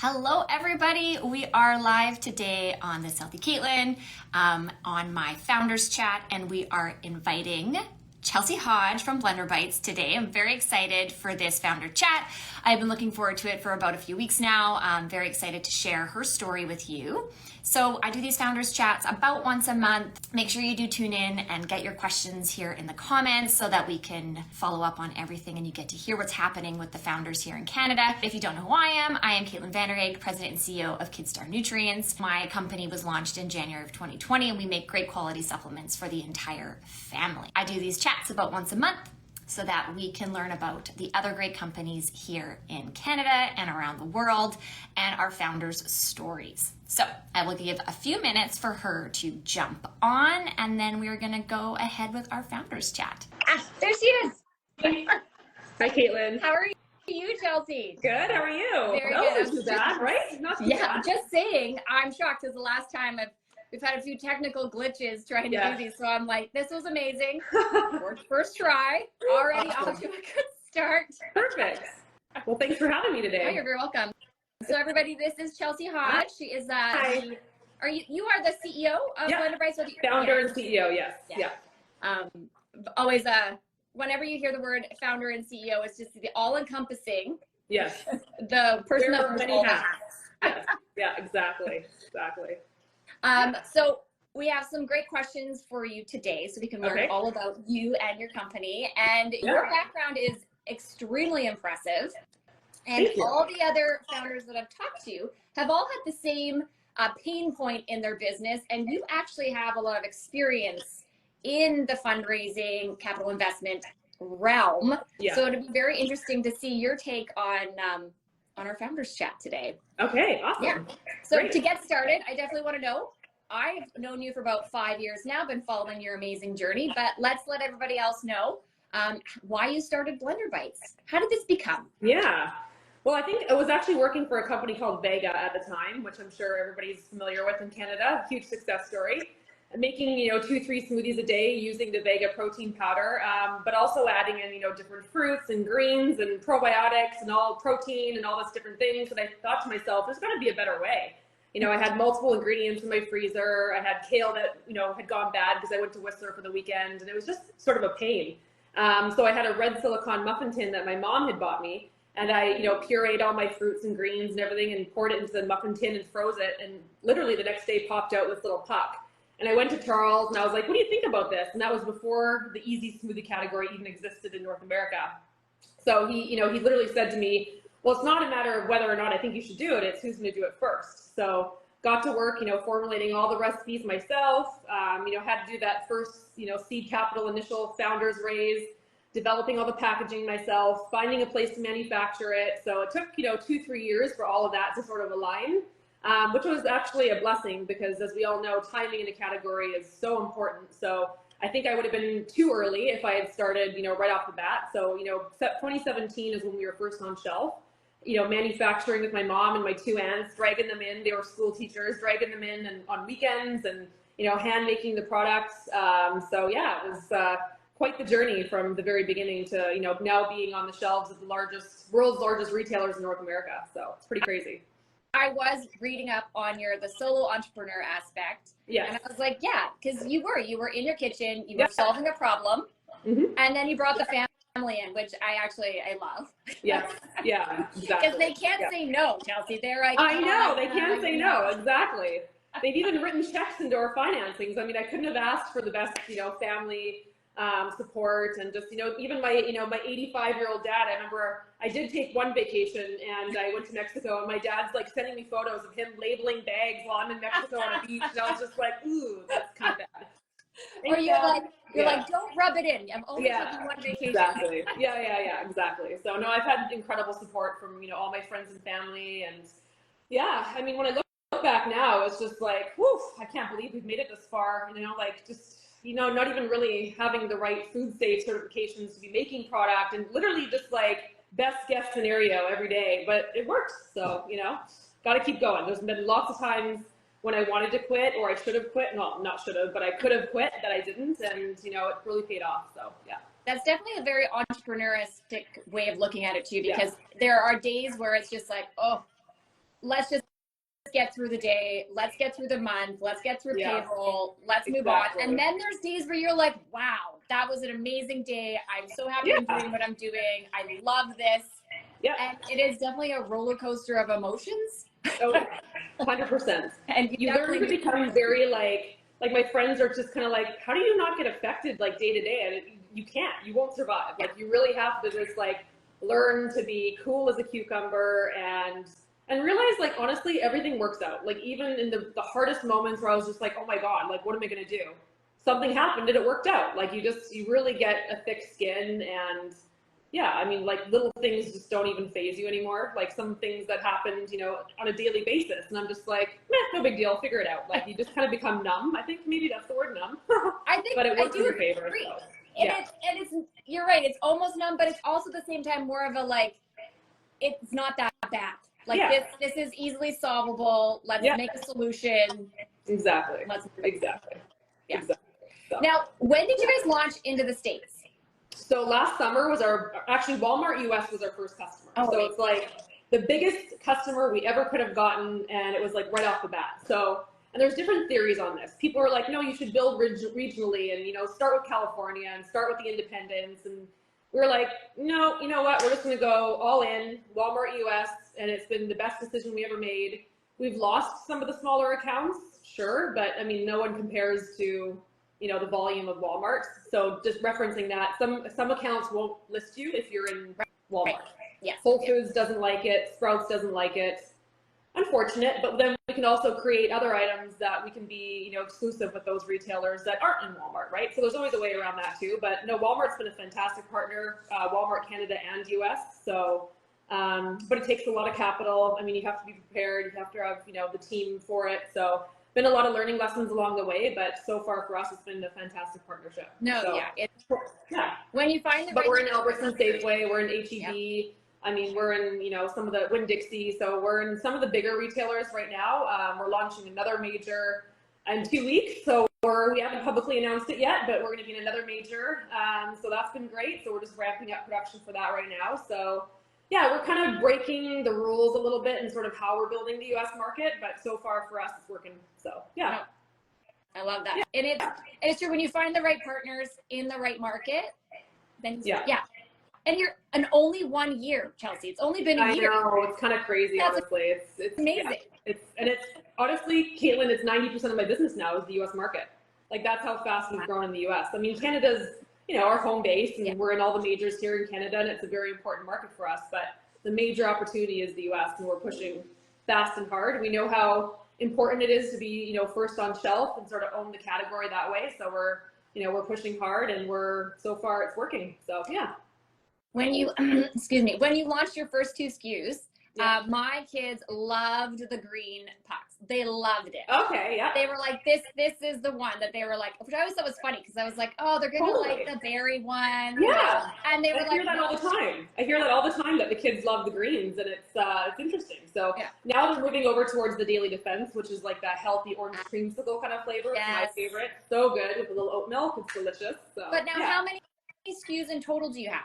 Hello, everybody. We are live today on This Healthy Caitlyn on my founders chat, and we are inviting Chelsie Hodge from Blender Bites today. I'm very excited for this founder chat. I've been looking forward to it for about a few weeks now. I'm very excited to share her story with you. So I do these founders chats about once a month. Make sure you do tune in and get your questions here in the comments so that we can follow up on everything and you get to hear what's happening with the founders here in Canada. If you don't know who I am Caitlyn Vanderhaeghe, President and CEO of KidStar Nutrients. My company was launched in January of 2020 and we make great quality supplements for the entire family. I do these chats about once a month so that we can learn about the other great companies here in Canada and around the world and our founders' stories. So I will give a few minutes for her to jump on, and then we're gonna go ahead with our founders chat. There she is. Hi, Caitlyn. How are you, Chelsie? Good. How are you? Very Not good. too bad, right? Not too Yeah, bad. just saying, I'm shocked because the last time we've had a few technical glitches trying to do these, so I'm like, this was amazing. Worked first try. Already off to a good start. Perfect. Well, thanks for having me today. Oh, you're very welcome. So everybody, this is Chelsie Hodge. She is Hi. you are the CEO of Blender Bites? Founder and CEO, yes. Yeah. Always whenever you hear the word founder and CEO, it's just the all-encompassing. Yes. The person that wears many all the hats. hats. Yes. Yeah, exactly. Exactly. So we have some great questions for you today so we can learn Okay. all about you and your company. And your background is extremely impressive. And all the other founders that I've talked to have all had the same pain point in their business. And you actually have a lot of experience in the fundraising, capital investment realm. Yeah. So it'd be very interesting to see your take on our founders chat today. Okay, awesome. Yeah. So Great. to get started, I definitely want to know, I've known you for about 5 years now, been following your amazing journey, but let's let everybody else know why you started Blender Bites. How did this become? Yeah. Well, I think I was actually working for a company called Vega at the time, which I'm sure everybody's familiar with in Canada. Huge success story. Making 2-3 smoothies a day using the Vega protein powder, but also adding in different fruits and greens and probiotics and all protein and all this different things. And I thought to myself, there's got to be a better way. I had multiple ingredients in my freezer. I had kale that had gone bad because I went to Whistler for the weekend, and it was just sort of a pain. So I had a red silicone muffin tin that my mom had bought me, and I pureed all my fruits and greens and everything and poured it into the muffin tin and froze it. And literally the next day popped out this little puck. And I went to Charles and I was like, what do you think about this? And that was before the easy smoothie category even existed in North America. So he literally said to me, well, it's not a matter of whether or not I think you should do it, it's who's going to do it first. So got to work, formulating all the recipes myself, had to do that first, seed capital initial founders raise, developing all the packaging myself, finding a place to manufacture it. So it took, 2-3 years for all of that to sort of align. Which was actually a blessing because, as we all know, timing in a category is so important. So I think I would have been too early if I had started, right off the bat. So, 2017 is when we were first on shelf, manufacturing with my mom and my 2 aunts, dragging them in. They were school teachers, dragging them in and on weekends and, hand making the products. So yeah, it was quite the journey from the very beginning to, now being on the shelves of the world's largest retailers in North America. So it's pretty crazy. I was reading up on the solo entrepreneur aspect. Yes. And I was like, yeah, because you were in your kitchen, you were solving a problem, and then you brought the family in, which I love. Yes. Yeah, exactly. Because they can't say no, Chelsie. They're like, I know, they can't say no, exactly. They've even written checks into our financings. I mean, I couldn't have asked for the best, family support, and just, even my 85-year-old dad. I remember I did take one vacation and I went to Mexico, and my dad's like sending me photos of him labeling bags while I'm in Mexico on a beach, and I was just like, ooh, that's kind of bad. Or you're like, don't rub it in. I'm only taking one vacation. Exactly. Yeah, exactly. So no, I've had incredible support from, all my friends and family. And yeah, I mean, when I look back now, it's just like, whew, I can't believe we've made it this far, not even really having the right food safe certifications to be making product, and literally just like best guess scenario every day, but it works. So, got to keep going. There's been lots of times when I wanted to quit, or I should have quit. No, not should have, but I could have quit that I didn't. And, it really paid off. So, yeah. That's definitely a very entrepreneuristic way of looking at it too, because there are days where it's just like, oh, let's just get through the day, let's get through the month, let's get through payroll, let's move on. And then there's days where you're like, wow, that was an amazing day. I'm so happy I'm doing what I'm doing. I love this. And it is definitely a roller coaster of emotions. Oh, 100%. And you learn to become very like my friends are just kind of like, how do you not get affected like day to day? And you can't, you won't survive. Like you really have to just like learn to be cool as a cucumber and realize like, honestly, everything works out. Like even in the hardest moments where I was just like, oh my God, like what am I going to do? Something happened and it worked out. Like you really get a thick skin and yeah, I mean, like little things just don't even faze you anymore. Like some things that happened, you know, on a daily basis. And I'm just like, meh, no big deal. Figure it out. Like you just kind of become numb. I think maybe that's the word, numb. I think, but it works I in do your favor. agree. So, And it's, you're right. It's almost numb, but it's also at the same time more of a like, it's not that bad. Like this is easily solvable. Let's make a solution. Exactly. Exactly. Yeah. Exactly. So. Now, when did you guys launch into the States? So last summer was actually Walmart US was our first customer. So it's like the biggest customer we ever could have gotten, and it was like right off the bat. So, and there's different theories on this. People are like, no, you should build regionally and, you know, start with California and start with the independents. And we're like, no, you know what? We're just going to go all in Walmart US. And it's been the best decision we ever made. We've lost some of the smaller accounts, sure. But I mean, no one compares to, you know, the volume of Walmart. So just referencing that, some accounts won't list you if you're in Walmart. Right. Yes. Whole Foods doesn't like it. Sprouts doesn't like it. Unfortunate, but then we can also create other items that we can be, you know, exclusive with those retailers that aren't in Walmart, right? So there's always a way around that too. But no, Walmart's been a fantastic partner, Walmart Canada and US. So, but it takes a lot of capital. I mean, you have to be prepared. You have to have, you know, the team for it. So been a lot of learning lessons along the way, but so far for us, it's been a fantastic partnership. No, so, when you find the but right we're in Albertson Safeway, we're in HEB. I mean, we're in, you know, some of the Winn-Dixie, so we're in some of the bigger retailers right now. We're launching another major in 2 weeks, so we haven't publicly announced it yet, but we're going to be in another major. So that's been great. So we're just ramping up production for that right now. So yeah, we're kind of breaking the rules a little bit and sort of how we're building the US market, but so far for us, it's working. So yeah. I love that. Yeah. And it's true, when you find the right partners in the right market, then and you're in only 1 year, Chelsie. It's only been a year. I know, it's kind of crazy, honestly. It's amazing. Yeah, it's honestly, Caitlin, it's 90% of my business now is the US market. Like that's how fast we've grown in the US. I mean, Canada's, you know, our home base, and we're in all the majors here in Canada, and it's a very important market for us. But the major opportunity is the US, and we're pushing fast and hard. We know how important it is to be, you know, first on shelf and sort of own the category that way. So we're pushing hard, and so far it's working. So yeah. When you, when you launched your first 2 SKUs, my kids loved the green pucks. They loved it. Okay, yeah. They were like, this is the one that they were like, which I always thought was funny because I was like, oh, they're going to like the berry one. Yeah. And they were I hear that all the time. I hear that all the time that the kids love the greens, and it's interesting. So now they're moving over towards the Daily Defense, which is like that healthy orange creamsicle kind of flavor. It's my favorite. So good with a little oat milk. It's delicious. So, but now how many SKUs in total do you have?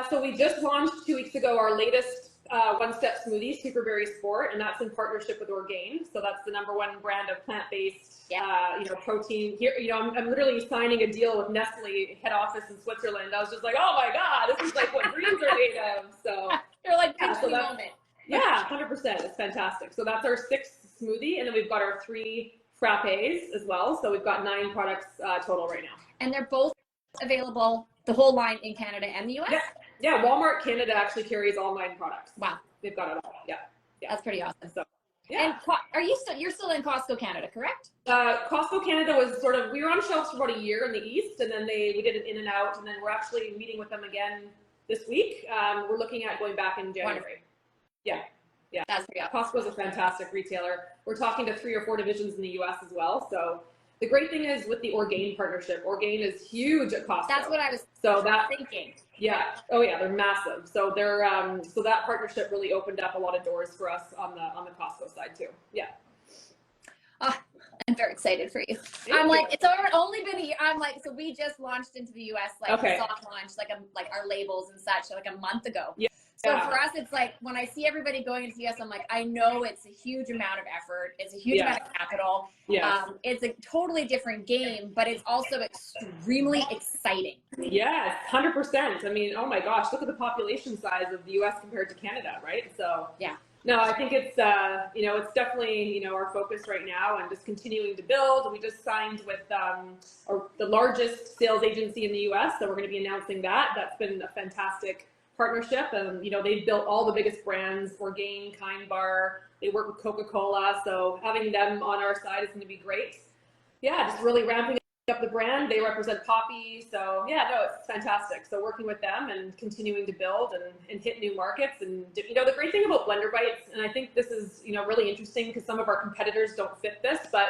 So we just launched 2 weeks ago our latest one-step smoothie, Superberry Sport, and that's in partnership with Orgain. So that's the #1 brand of plant-based, you know, protein. Here, you know, I'm literally signing a deal with Nestle head office in Switzerland. I was just like, oh my God, this is like what dreams are made of. So you're like, so moment. Yeah, 100%. It's fantastic. So that's our 6th smoothie, and then we've got our 3 frappes as well. So we've got 9 products total right now. And they're both available, the whole line, in Canada and the US? Yeah, Walmart Canada actually carries all 9 products. Wow. They've got it all. Yeah. That's pretty awesome. So, yeah. And you're still in Costco Canada, correct? Costco Canada was we were on shelves for about a year in the East, and then we did an in and out, and then we're actually meeting with them again this week. We're looking at going back in January. Wonderful. Yeah. That's pretty awesome. Costco's a fantastic retailer. We're talking to 3 or 4 divisions in the US as well. So the great thing is with the Orgain partnership, Orgain is huge at Costco. That's what I was thinking. Yeah. Oh yeah, they're massive. So they're so that partnership really opened up a lot of doors for us on the Costco side too. Yeah. I'm very excited for you. Like, it's only been a year. I'm like, so we just launched into the US, like soft launch, like our labels and such, like a month ago. Yeah. So for us, it's like when I see everybody going into CS, I'm like, I know it's a huge amount of effort. It's a huge amount of capital. It's a totally different game, but it's also extremely exciting. Yes, 100%. I mean, oh my gosh, look at the population size of the US compared to Canada, right? So no, I think it's, it's definitely, our focus right now and just continuing to build. We just signed with the largest sales agency in the US, so we're going to be announcing that. That's been a fantastic partnership, and they've built all the biggest brands, Orgain, Kind Bar. They work with Coca-Cola, so having them on our side is going to be great. Yeah, just really ramping up the brand. They represent Poppy, so yeah, no, it's fantastic. So working with them and continuing to build and hit new markets. And the great thing about Blender Bites, and I think this is really interesting because some of our competitors don't fit this, but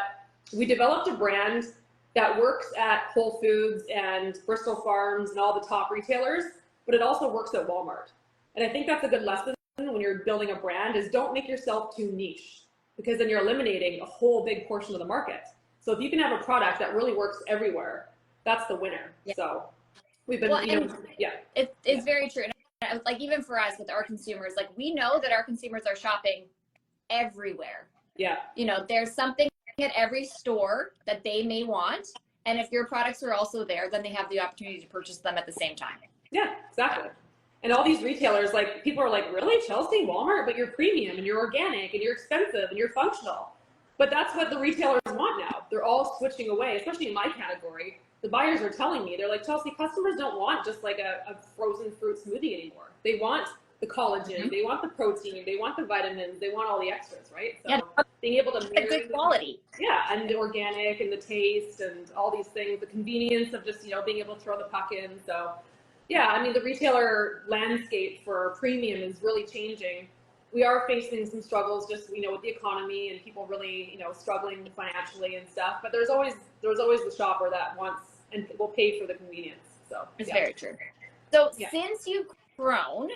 we developed a brand that works at Whole Foods and Bristol Farms and all the top retailers, but it also works at Walmart. And I think that's a good lesson when you're building a brand, is don't make yourself too niche, because then you're eliminating a whole big portion of the market. So if you can have a product that really works everywhere, that's the winner. So we've been, it's very true. And like, even for us with our consumers, like, we know that our consumers are shopping everywhere. There's something at every store that they may want. And if your products are also there, then they have the opportunity to purchase them at the same time. Yeah, exactly. And all these retailers, like, people are like, really, Chelsea, Walmart, but you're premium and you're organic and you're expensive and you're functional. But that's what the retailers want now. They're all switching away, especially in my category. The buyers are telling me, they're like, Chelsea, customers don't want just like a frozen fruit smoothie anymore. They want the collagen, they want the protein, they want the vitamins, they want all the extras, right? So being able to marry good quality. And the organic and the taste and all these things, the convenience of just, being able to throw the puck in. So yeah, I mean, the retailer landscape for premium is really changing. We are facing some struggles just, with the economy and people really, struggling financially and stuff. But there's always the shopper that wants and will pay for the convenience. So it's very true. So since you've grown,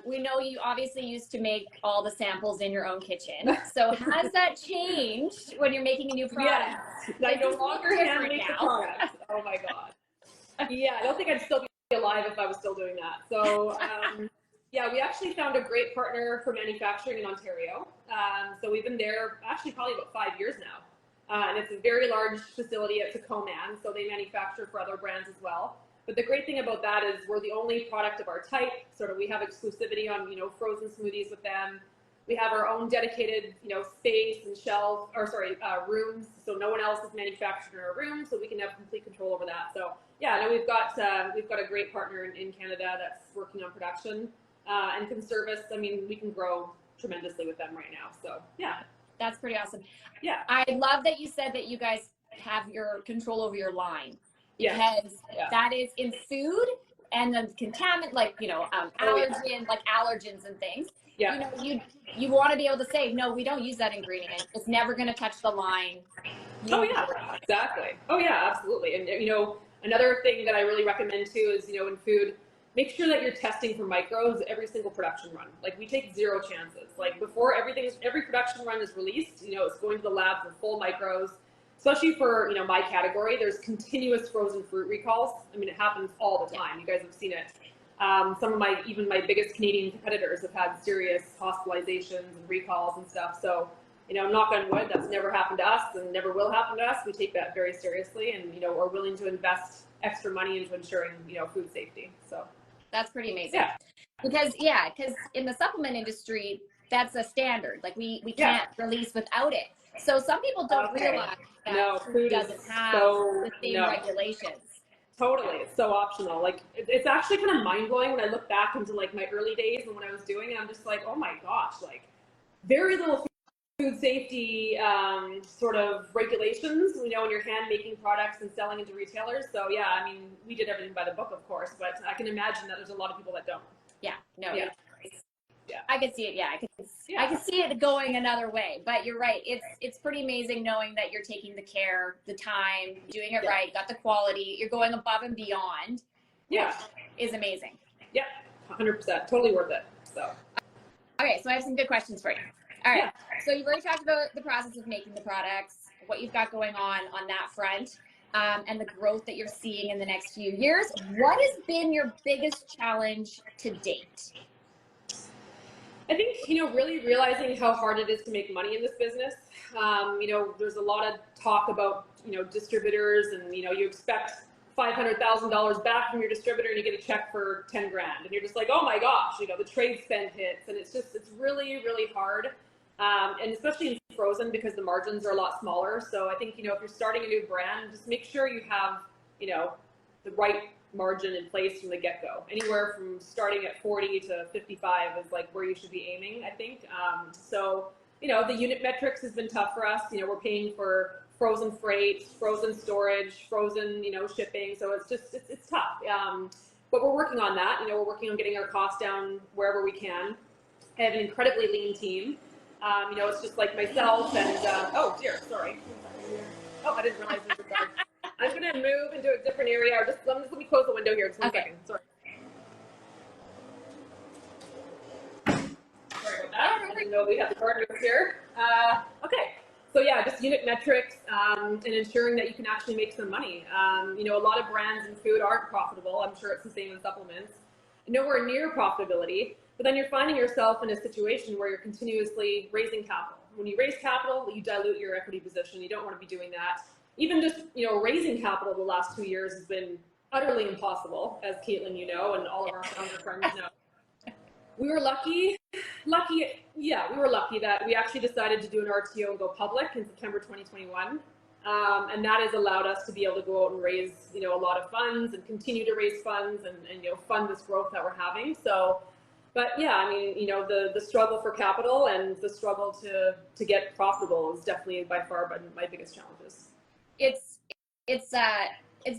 we know you obviously used to make all the samples in your own kitchen. So has that changed when you're making a new product? I no longer hand make the product. Oh my God. I don't think I'd still be alive if I was still doing that. So we actually found a great partner for manufacturing in Ontario. So we've been there actually probably about 5 years now. And it's a very large facility at Tacoma, so they manufacture for other brands as well. But the great thing about that is we're the only product of our type. Sort of, we have exclusivity on, frozen smoothies with them. We have our own dedicated, space and rooms. So no one else is manufacturing in our room, so we can have complete control over that. So we've got a great partner in Canada that's working on production and can service. I mean, we can grow tremendously with them right now. So that's pretty awesome. Yeah, I love that you said that you guys have your control over your line, because that is in food and then contaminant, like allergens and things. You want to be able to say, no, we don't use that ingredient. It's never going to touch the line. Exactly. Oh yeah, absolutely. And another thing that I really recommend too is, in food, make sure that you're testing for microbes every single production run. Like, we take zero chances. Like, before every production run is released, it's going to the lab for full microbes. Especially for, my category, there's continuous frozen fruit recalls. I mean, it happens all the time. You guys have seen it. Some of my biggest Canadian competitors have had serious hospitalizations and recalls and stuff. So, knock on wood, that's never happened to us and never will happen to us. We take that very seriously, and, we're willing to invest extra money into ensuring, food safety. So that's pretty amazing. Because in the supplement industry, that's a standard. Like, we can't release without it. So some people don't realize that food doesn't have the same regulations. Totally. It's so optional. Like, it's actually kind of mind-blowing when I look back into like my early days and when I was doing it. I'm just like, oh my gosh, like, very little food safety sort of regulations, when you're hand making products and selling into retailers. So I mean, we did everything by the book, of course, but I can imagine that there's a lot of people that don't. I could see it. I could see it going another way, but you're right. It's pretty amazing knowing that you're taking the care, the time, doing it right, got the quality, you're going above and beyond. Is amazing. 100%, totally worth it. So okay, so I have some good questions for you. All right, so you've already talked about the process of making the products, what you've got going on that front, and the growth that you're seeing in the next few years. What has been your biggest challenge to date? I think, really realizing how hard it is to make money in this business. There's a lot of talk about, distributors and, you expect $500,000 back from your distributor and you get a check for 10 grand. And you're just like, oh my gosh, the trade spend hits. And it's really, really hard. And especially in frozen because the margins are a lot smaller. So I think, if you're starting a new brand, just make sure you have, the right margin in place from the get-go. Anywhere from starting at 40 to 55 is like where you should be aiming, I think. The unit metrics has been tough for us. We're paying for frozen freight, frozen storage, frozen, shipping. So it's tough. But we're working on that. We're working on getting our costs down wherever we can. I have an incredibly lean team. It's just like myself and, oh dear, sorry. Oh, I didn't realize this was done. I'm going to move into a different area. Let me close the window here. Just one second. Sorry. Sorry about that. I didn't know we had the gardeners here. Okay. So yeah, just unit metrics and ensuring that you can actually make some money. A lot of brands in food aren't profitable. I'm sure it's the same in supplements. Nowhere near profitability. But then you're finding yourself in a situation where you're continuously raising capital. When you raise capital, you dilute your equity position. You don't want to be doing that. Even just, raising capital the last 2 years has been utterly impossible, as Caitlyn, and all of our founder friends know. We were lucky that we actually decided to do an RTO and go public in September 2021. And that has allowed us to be able to go out and raise, a lot of funds and continue to raise funds and fund this growth that we're having. So, but yeah, the struggle for capital and the struggle to get profitable is definitely by far my biggest challenges. It's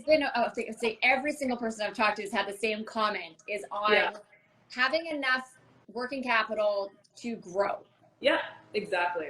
been, I say every single person I've talked to has had the same comment is on having enough working capital to grow. Yeah, exactly.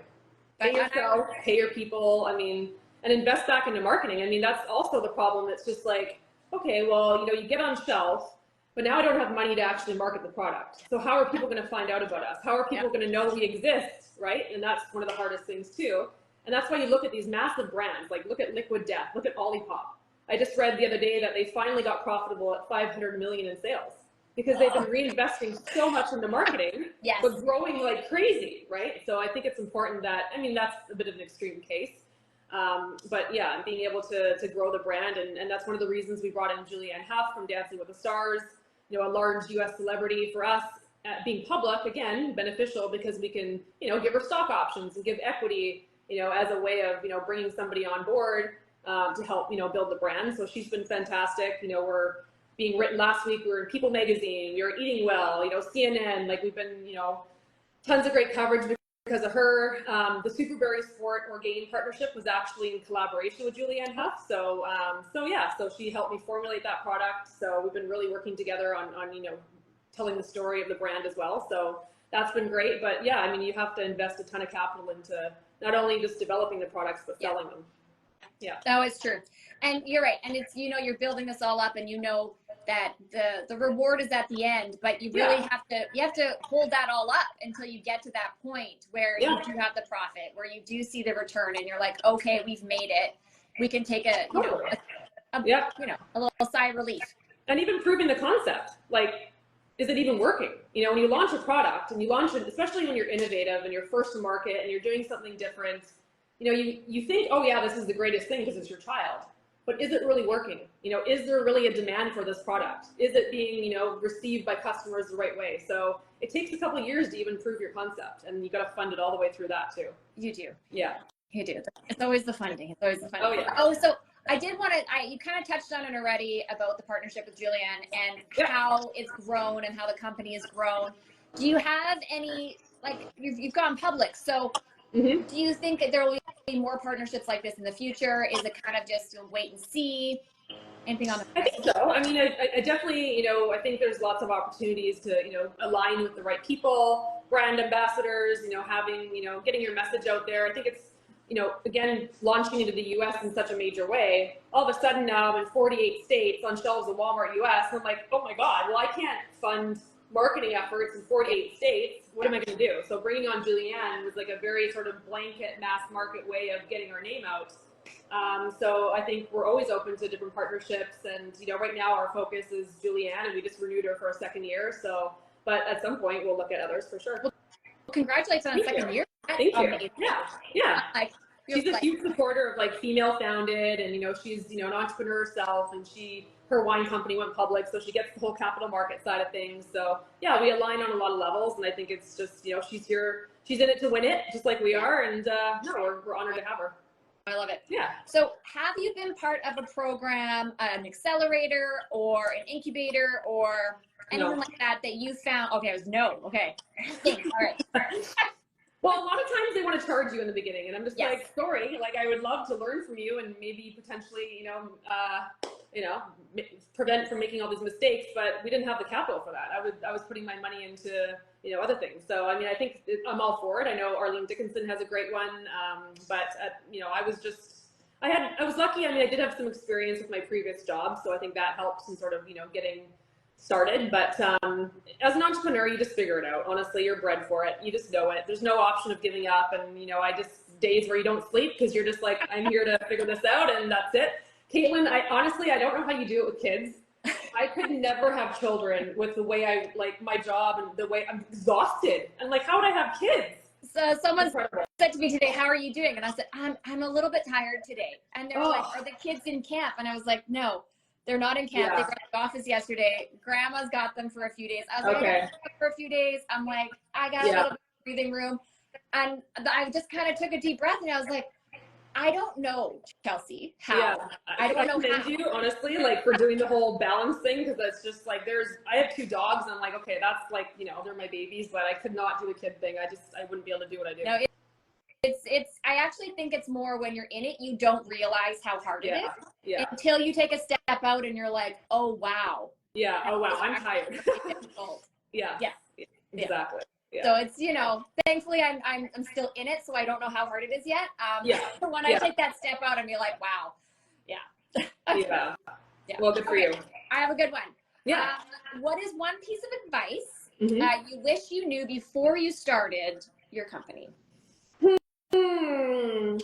Pay yourself, pay your people, and invest back into marketing. That's also the problem. It's just like, okay, well, you get on shelf, but now I don't have money to actually market the product. So how are people going to find out about us? How are people going to know we exist, right? And that's one of the hardest things too. And that's why you look at these massive brands, like look at Liquid Death, look at Olipop. I just read the other day that they finally got profitable at 500 million in sales because they've been reinvesting so much into marketing, but growing like crazy, right? So I think it's important that, that's a bit of an extreme case. But yeah, being able to grow the brand. And that's one of the reasons we brought in Julianne Hough from Dancing with the Stars, a large US celebrity for us. Being public, again, beneficial because we can, give her stock options and give equity, as a way of, bringing somebody on board to help, build the brand. So she's been fantastic. We're being written last week. We were in People Magazine. We were Eating Well, CNN. Like we've been, tons of great coverage because of her. The Superberry Sport Orgain partnership was actually in collaboration with Julianne Hough. So she helped me formulate that product. So we've been really working together on telling the story of the brand as well. So that's been great. But yeah, you have to invest a ton of capital into not only just developing the products, but selling them. Yeah. That is true. And you're right. And it's, you're building this all up and that the reward is at the end, but you really have to hold that all up until you get to that point where you do have the profit, where you do see the return and you're like, okay, we've made it. We can take a little sigh of relief. And even proving the concept, like, is it even working? When you launch a product and you launch it, especially when you're innovative and you're first to market and you're doing something different, you think, oh yeah, this is the greatest thing because it's your child. But is it really working? Is there really a demand for this product? Is it being, received by customers the right way? So it takes a couple of years to even prove your concept, and you got to fund it all the way through that too. You do. Yeah. You do. It's always the funding. It's always the funding. Oh yeah. Oh, so I did want to, you kind of touched on it already about the partnership with Julianne and how it's grown and how the company has grown. Do you have any, like, you've gone public, so do you think that there will be more partnerships like this in the future? Is it kind of just a wait and see? Anything on the I think so. I definitely, I think there's lots of opportunities to, align with the right people, brand ambassadors, having, getting your message out there. I think it's, again, launching into the US in such a major way. All of a sudden now I'm in 48 states on shelves of Walmart US. And I'm like, oh my God, well, I can't fund marketing efforts in 48 states. What am I going to do? So bringing on Julianne was like a very sort of blanket mass market way of getting our name out. So I think we're always open to different partnerships. And, right now our focus is Julianne, and we just renewed her for a second year. So, but at some point we'll look at others for sure. congratulations on the second year. Thank you. Yeah. Like, she's a huge supporter of like female founded, and she's an entrepreneur herself, and her wine company went public, so she gets the whole capital market side of things. So yeah, we align on a lot of levels, and I think it's just she's in it to win it, just like we are, and no, we're honored to have her. I love it. Yeah. So have you been part of a program, an accelerator or an incubator or anything like that you found? Okay, it was no. Okay. All right. Well, a lot of times they want to charge you in the beginning, and I'm just like, sorry, like I would love to learn from you and maybe potentially, prevent from making all these mistakes, but we didn't have the capital for that. I was putting my money into, other things. So, I mean, I think I'm all for it. I know Arlene Dickinson has a great one. But I was lucky. I mean, I did have some experience with my previous job, so I think that helps in sort of, getting started. But as an entrepreneur, you just figure it out. Honestly, you're bred for it. You just know it. There's no option of giving up. And, days where you don't sleep because you're just like, I'm here to figure this out, and that's it. Caitlyn, I don't know how you do it with kids. I could never have children with the way I like my job and the way I'm exhausted. And like, how would I have kids? So someone said to me today, how are you doing? And I said, I'm a little bit tired today. And they're like, are the kids in camp? And I was like, no, they're not in camp. They were at the office yesterday. Grandma's got them for a few days. I was like, okay, for a few days. I'm like, I got a little bit of breathing room. And I just kind of took a deep breath and I was like, I don't know, Chelsie, how. Yeah, I don't know how. You, honestly, like for doing the whole balance thing, because it's just like I have 2 dogs, and I'm like, okay, that's like, they're my babies, but I could not do the kid thing. I wouldn't be able to do what I do. No, I actually think it's more when you're in it, you don't realize how hard it is until you take a step out and you're like, oh, wow. Yeah, oh, wow, I'm tired. Yeah, exactly. Yeah. So it's, thankfully I'm still in it, so I don't know how hard it is yet. When I take that step out, I'm like, wow. Yeah. Well, good for you. I have a good one. Yeah. What is one piece of advice you wish you knew before you started your company? I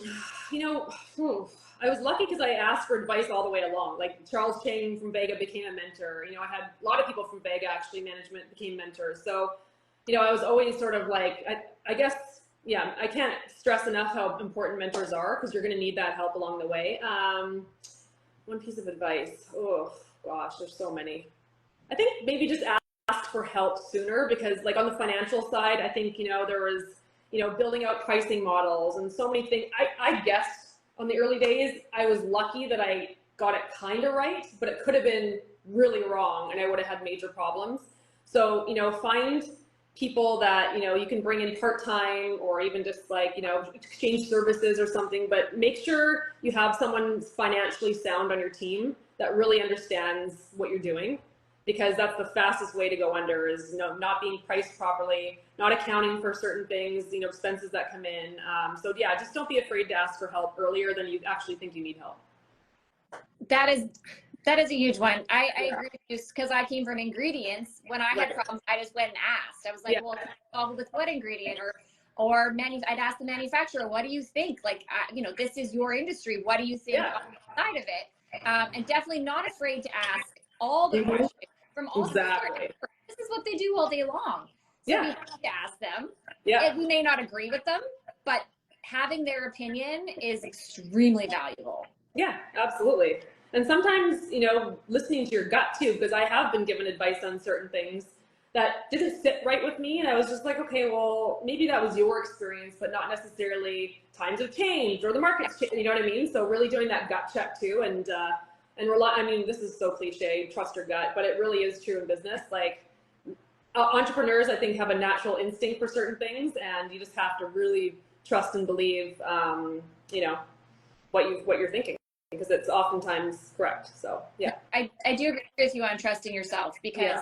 was lucky because I asked for advice all the way along. Like Charles Chang from Vega became a mentor. I had a lot of people from Vega, actually, management became mentors. So, I was always sort of like, I guess, I can't stress enough how important mentors are because you're going to need that help along the way. One piece of advice. Oh, gosh, there's so many. I think maybe just ask for help sooner because like on the financial side, I think, there was, building out pricing models and so many things. I guessed on the early days, I was lucky that I got it kind of right, but it could have been really wrong and I would have had major problems. So, find people that, you can bring in part-time or even just like, exchange services or something, but make sure you have someone financially sound on your team that really understands what you're doing, because that's the fastest way to go under is, not being priced properly, not accounting for certain things, expenses that come in. So yeah, just don't be afraid to ask for help earlier than you actually think you need help. That is a huge one. I agree with you because I came from ingredients. When I had problems, I just went and asked. I was like, well, involved with what ingredient or I'd ask the manufacturer, what do you think? Like, this is your industry. What do you think on the side of it? And definitely not afraid to ask all the questions from all the experts. This is what they do all day long. So we have to ask them. Yeah. We may not agree with them, but having their opinion is extremely valuable. Yeah, absolutely. And sometimes, listening to your gut too, because I have been given advice on certain things that didn't sit right with me. And I was just like, okay, well, maybe that was your experience, but not necessarily times have changed or the market's changed, you know what I mean? So really doing that gut check too. And rely, I mean, this is so cliche, trust your gut, but it really is true in business. Like entrepreneurs, I think, have a natural instinct for certain things, and you just have to really trust and believe, what you're thinking, because it's oftentimes correct. So yeah, I do agree with you on trusting yourself because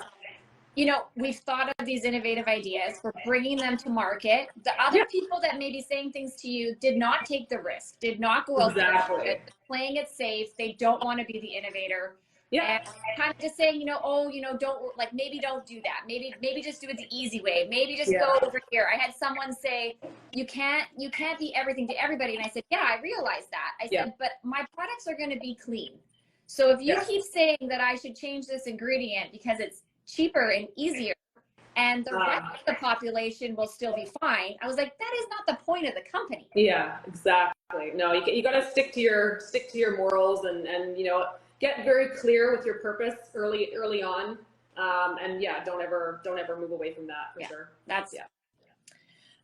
we've thought of these innovative ideas, we're bringing them to market. The other people that may be saying things to you did not take the risk, did not go out there playing it safe. They don't want to be the innovator. Yeah. And kind of just saying, don't, like, maybe don't do that. Maybe just do it the easy way. Maybe just go over here. I had someone say, you can't be everything to everybody. And I said, yeah, I realize that. I said, but my products are going to be clean. So if you keep saying that I should change this ingredient because it's cheaper and easier, and the rest of the population will still be fine. I was like, that is not the point of the company. Yeah, exactly. No, you got to stick to your morals and you know, get very clear with your purpose early on. And yeah, don't ever move away from that for sure. That's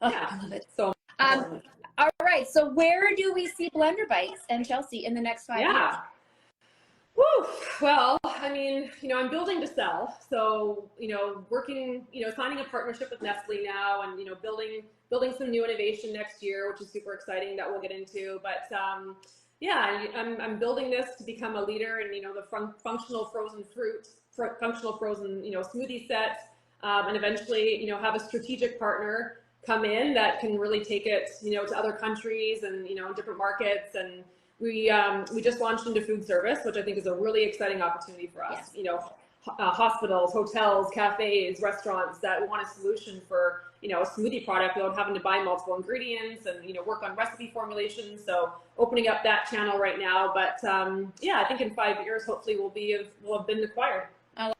Oh, I love it. So all right. So where do we see Blender Bites and Chelsie in the next 5 years? Woo. Well, I mean, you know, I'm building to sell. So, you know, working, you know, signing a partnership with Nestle now, and, you know, building some new innovation next year, which is super exciting that we'll get into. But yeah, I'm building this to become a leader in, you know, the functional frozen fruit, functional frozen, you know, smoothie set, and eventually, you know, have a strategic partner come in that can really take it, you know, to other countries and, you know, different markets. And we just launched into food service, which I think is a really exciting opportunity for us. Yes. You know, hospitals, hotels, cafes, restaurants that want a solution for, you know, a smoothie product without having to buy multiple ingredients and, you know, work on recipe formulations. So opening up that channel right now. But yeah, I think in 5 years, hopefully we'll have been acquired. I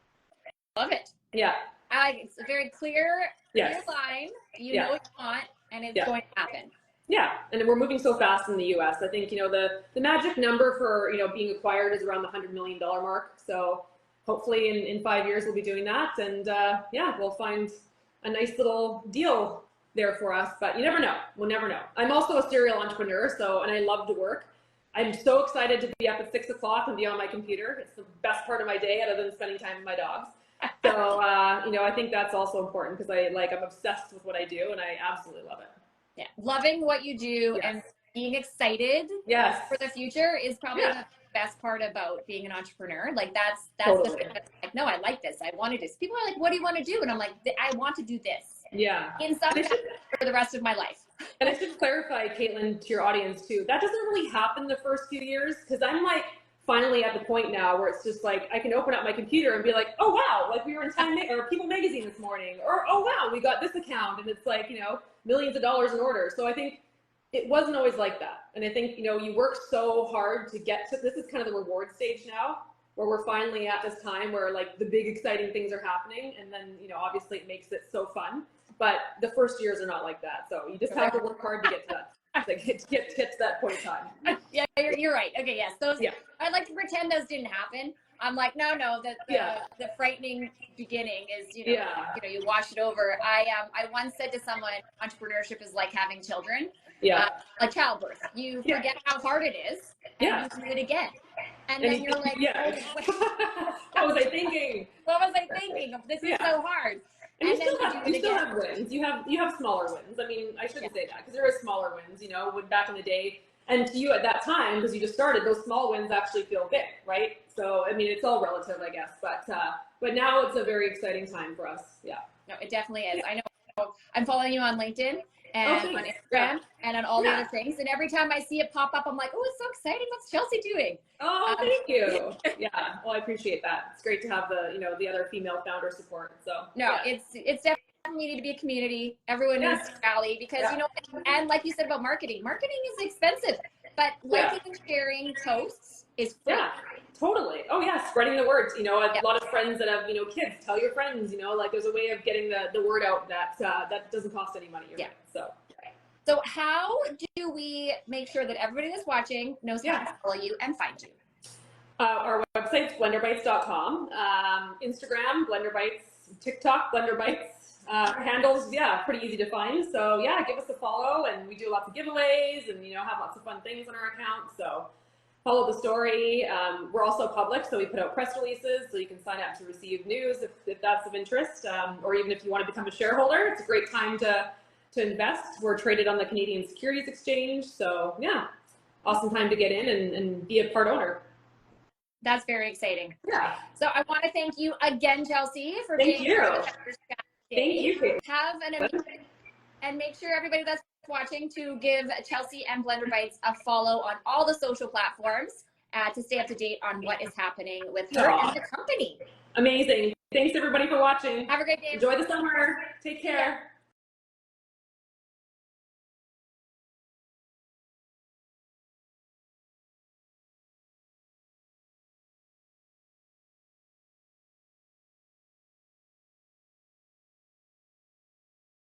love it. Yeah. It's a very clear line. You know what you want, and it's going to happen. Yeah, and we're moving so fast in the U.S. I think, you know, the magic number for, you know, being acquired is around the $100 million mark. So hopefully in 5 years we'll be doing that, and yeah, we'll find a nice little deal there for us. But you never know. We'll never know. I'm also a serial entrepreneur, and I love to work. I'm so excited to be up at 6 o'clock and be on my computer. It's the best part of my day, other than spending time with my dogs. So you know, I think that's also important because I'm obsessed with what I do, and I absolutely love it. Yeah, loving what you do and being excited for the future is probably the best part about being an entrepreneur. Like that's Totally. the thing that's like, no, I like this. I want to do this. People are like, what do you want to do? And I'm like, I want to do this. Yeah. In some fashion for the rest of my life. And I should clarify, Caitlin, to your audience too, that doesn't really happen the first few years, because I'm like finally at the point now where it's just like I can open up my computer and be like, oh wow, like we were in or People magazine this morning, or oh wow, we got this account, and it's like, you know, millions of dollars in orders. So I think it wasn't always like that. And I think, you know, you work so hard to get to, this is kind of the reward stage now, where we're finally at this time where like the big exciting things are happening, and then, you know, obviously it makes it so fun. But the first years are not like that. So you just have to work hard to get to that, get to that point in time. Yeah, you're right. Okay, yes, those. Yeah. I'd like to pretend those didn't happen. I'm like, no, the frightening beginning is, you know, you wash it over. I once said to someone, entrepreneurship is like having children. Yeah. Like childbirth. You forget how hard it is, and you do it again. And then you're like, what was I thinking? What was I thinking? This is so hard. And you still have wins. You have smaller wins. I mean, I shouldn't say that, because there are smaller wins, you know, back in the day. And to you at that time, because you just started, those small wins actually feel big, right? So, I mean, it's all relative, I guess. But now it's a very exciting time for us. Yeah. No, it definitely is. I know. I'm following you on LinkedIn and on Instagram and on all the other things. And every time I see it pop up, I'm like, oh, it's so exciting. What's Chelsie doing? Oh, thank you. Yeah. Well, I appreciate that. It's great to have the other female founder support. So it's definitely needed to be a community. Everyone needs to rally, because, you know, and like you said about marketing is expensive, but liking and sharing posts is free. Yeah, totally. Oh yeah. Spreading the word. You know, a lot of friends that have, you know, kids, tell your friends, you know, like there's a way of getting the word out that doesn't cost any money. Right? So how do we make sure that everybody that's watching knows how to follow you and find you? Our website's blenderbites.com, Instagram, blenderbites, TikTok, blenderbites. Handles, pretty easy to find. So give us a follow, and we do lots of giveaways and, you know, have lots of fun things on our account. So follow the story. We're also public, so we put out press releases, so you can sign up to receive news if that's of interest, or even if you want to become a shareholder. It's a great time to invest. We're traded on the Canadian Securities Exchange, so awesome time to get in and be a part owner. That's very exciting. Yeah. So I want to thank you again, Chelsie, for being here. Thank you. Have an amazing, and make sure everybody that's watching to give Chelsie and Blender Bites a follow on all the social platforms to stay up to date on what is happening with her and the company. Amazing. Thanks everybody for watching. Have a great day. Enjoy the summer. Take care.